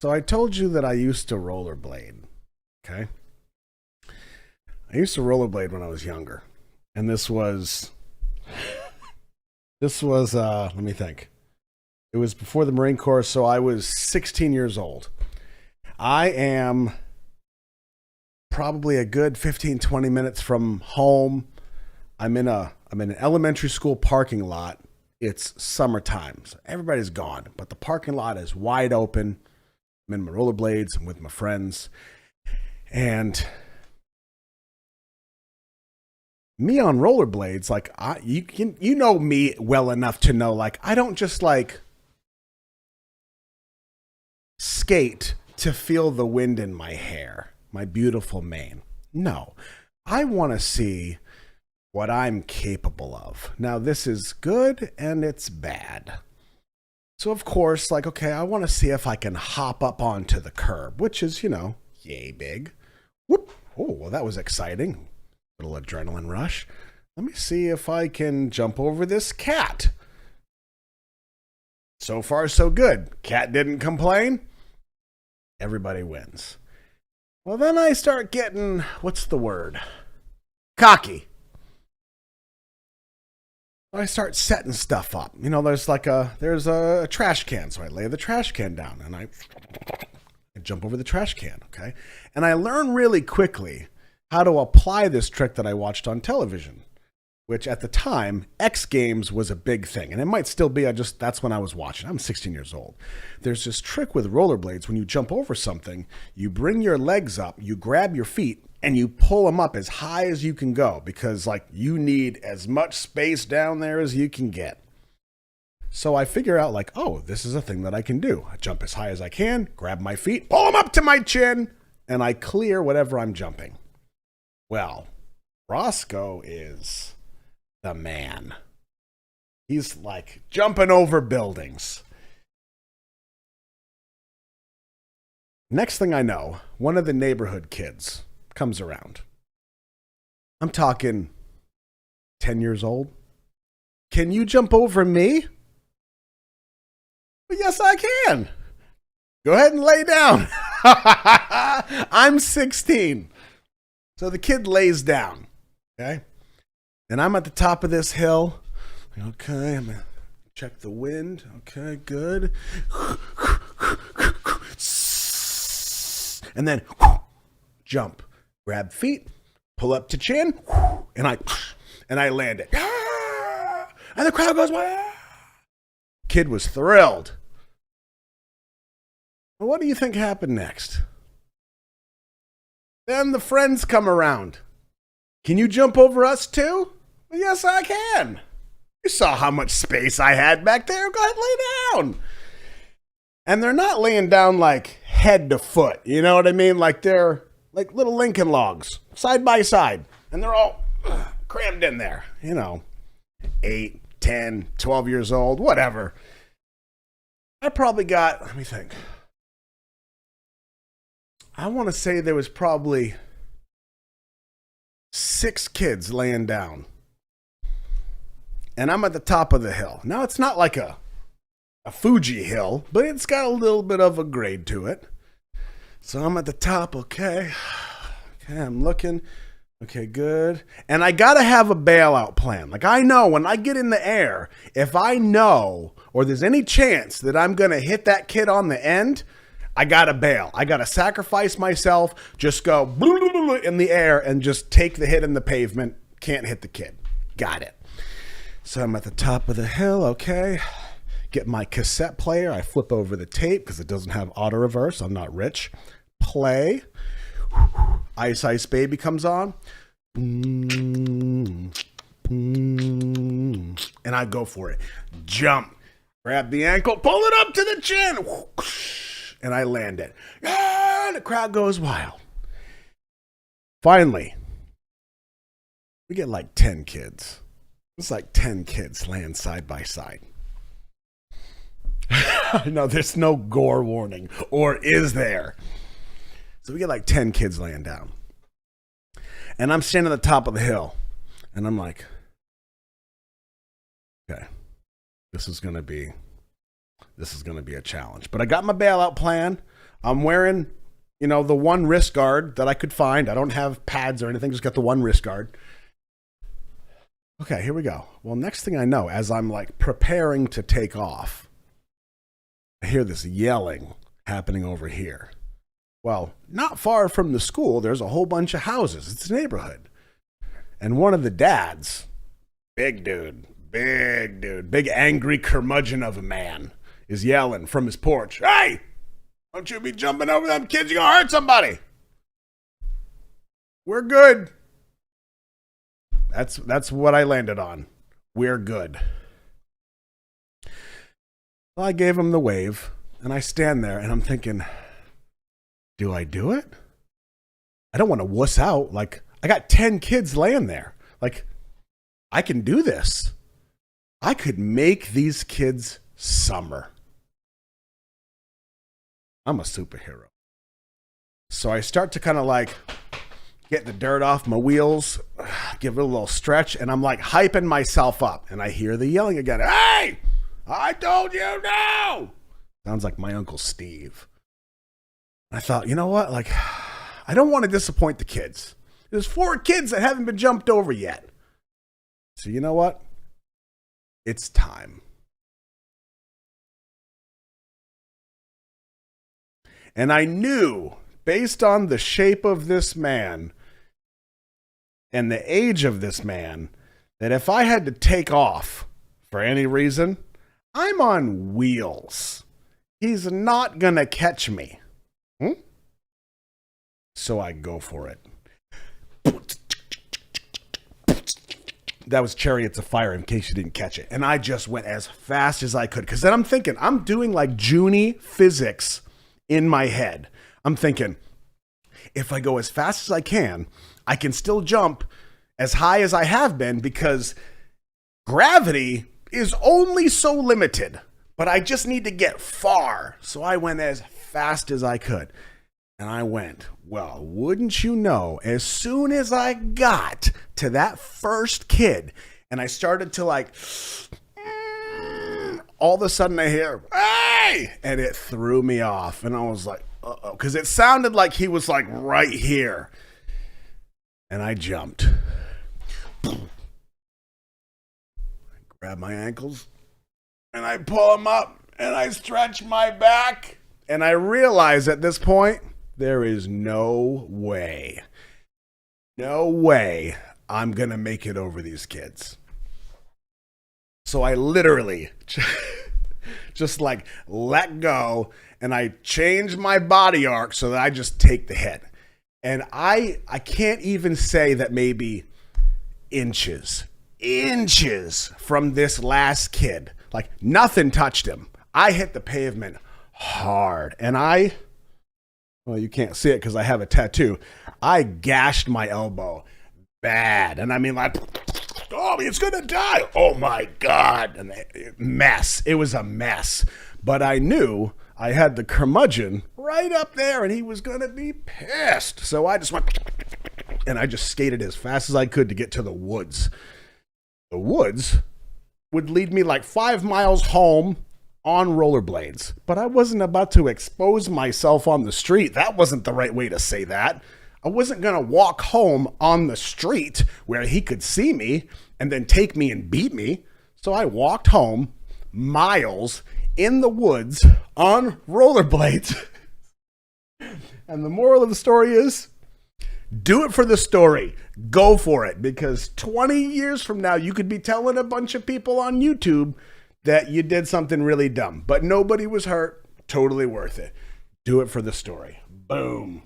So I told you that I used to rollerblade. Okay. I used to rollerblade when I was younger. And this was let me think. It was before the Marine Corps, so I was 16 years old. I am probably a good 15, 20 minutes from home. I'm in an elementary school parking lot. It's summertime. So everybody's gone, but the parking lot is wide open. I'm in my rollerblades. I'm with my friends. And me on rollerblades, like you know me well enough to know, like, I don't just like skate to feel the wind in my hair, my beautiful mane. No, I want to see what I'm capable of. Now, this is good and it's bad. So, of course, like, okay, I want to see if I can hop up onto the curb, which is, yay big. Whoop. Oh, well, that was exciting. Little adrenaline rush. Let me see if I can jump over this cat. So far, so good. Cat didn't complain. Everybody wins. Well, then I start getting, what's the word? Cocky. I start setting stuff up. There's a trash can. So I lay the trash can down and I jump over the trash can, okay? And I learn really quickly how to apply this trick that I watched on television, which at the time, X Games was a big thing. And it might still be, that's when I was watching. I'm 16 years old. There's this trick with rollerblades. When you jump over something, you bring your legs up, you grab your feet, and you pull them up as high as you can go because, like, you need as much space down there as you can get. So I figure out, like, oh, this is a thing that I can do. I jump as high as I can, grab my feet, pull them up to my chin, and I clear whatever I'm jumping. Well, Roscoe is the man. He's like jumping over buildings. Next thing I know, one of the neighborhood kids comes around. I'm talking 10 years old. Can you jump over me? Well, yes, I can. Go ahead and lay down. I'm 16. So the kid lays down. Okay. And I'm at the top of this hill. Okay, I'm going to check the wind. Okay, good. And then jump. Grab feet, pull up to chin, and I land it. And the crowd goes, "Wow!" Kid was thrilled. Well, what do you think happened next? Then the friends come around. Can you jump over us too? Well, yes, I can. You saw how much space I had back there. Go ahead, lay down. And they're not laying down like head to foot. You know what I mean? Like they're like little Lincoln logs, side by side. And they're all crammed in there. 8, 10, 12 years old, whatever. I probably got, let me think. I want to say there was probably 6 kids laying down. And I'm at the top of the hill. Now, it's not like a Fuji hill, but it's got a little bit of a grade to it. So I'm at the top, okay. Okay, I'm looking. Okay, good. And I got to have a bailout plan. Like, I know when I get in the air, if I know or there's any chance that I'm going to hit that kid on the end, I got to bail. I got to sacrifice myself, just go in the air and just take the hit in the pavement. Can't hit the kid. Got it. So I'm at the top of the hill, okay. Get my cassette player. I flip over the tape because it doesn't have auto reverse. I'm not rich. Play. Ice Ice Baby comes on. And I go for it. Jump. Grab the ankle. Pull it up to the chin. And I land it. And the crowd goes wild. Finally, we get like 10 kids. It's like 10 kids laying side by side. No, there's no gore warning. Or is there? So we get like 10 kids laying down. And I'm standing at the top of the hill. And I'm like, okay, this is going to be a challenge. But I got my bailout plan. I'm wearing, the one wrist guard that I could find. I don't have pads or anything, just got the one wrist guard. Okay, here we go. Well, next thing I know, as I'm like preparing to take off, I hear this yelling happening over here. Well, not far from the school, there's a whole bunch of houses. It's a neighborhood. And one of the dads, big big angry curmudgeon of a man, is yelling from his porch, "Hey, don't you be jumping over them kids, you're gonna hurt somebody." We're good. That's what I landed on. We're good. Well, I gave him the wave, and I stand there, and I'm thinking, do I do it? I don't want to wuss out. Like, I got 10 kids laying there. Like, I can do this. I could make these kids summer. I'm a superhero. So I start to kind of like get the dirt off my wheels, give it a little stretch, and I'm like hyping myself up. And I hear the yelling again. "Hey, I told you no!" Sounds like my Uncle Steve. I thought, you know what? Like, I don't want to disappoint the kids. There's 4 kids that haven't been jumped over yet. So you know what? It's time. And I knew, based on the shape of this man and the age of this man, that if I had to take off for any reason, I'm on wheels. He's not going to catch me. So I go for it. That was Chariots of Fire, in case you didn't catch it. And I just went as fast as I could. Because then I'm thinking, I'm doing like Junie physics in my head. I'm thinking, if I go as fast as I can still jump as high as I have been, because gravity is only so limited. But I just need to get far. So I went as fast as I could. And I went, well, wouldn't you know, as soon as I got to that first kid and I started to like, all of a sudden I hear, "Hey!" And it threw me off. And I was like, uh-oh, because it sounded like he was like right here. And I jumped. I grab my ankles and I pull them up and I stretch my back. And I realize at this point, there is no way I'm going to make it over these kids. So I literally just like let go and I change my body arc so that I just take the hit. And I can't even say that maybe inches from this last kid, like nothing touched him. I hit the pavement hard and well, you can't see it because I have a tattoo. I gashed my elbow bad. And I mean, like, oh, it's going to die. Oh, my God. And mess. It was a mess. But I knew I had the curmudgeon right up there, and he was going to be pissed. So I just went, and I just skated as fast as I could to get to the woods. The woods would lead me like 5 miles home on rollerblades, but I wasn't about to expose myself on the street. That wasn't the right way to say that. I wasn't going to walk home on the street where he could see me and then take me and beat me. So I walked home miles in the woods on rollerblades. And the moral of the story is, do it for the story. Go for it, because 20 years from now, you could be telling a bunch of people on YouTube that you did something really dumb, but nobody was hurt. Totally worth it. Do it for the story. Boom.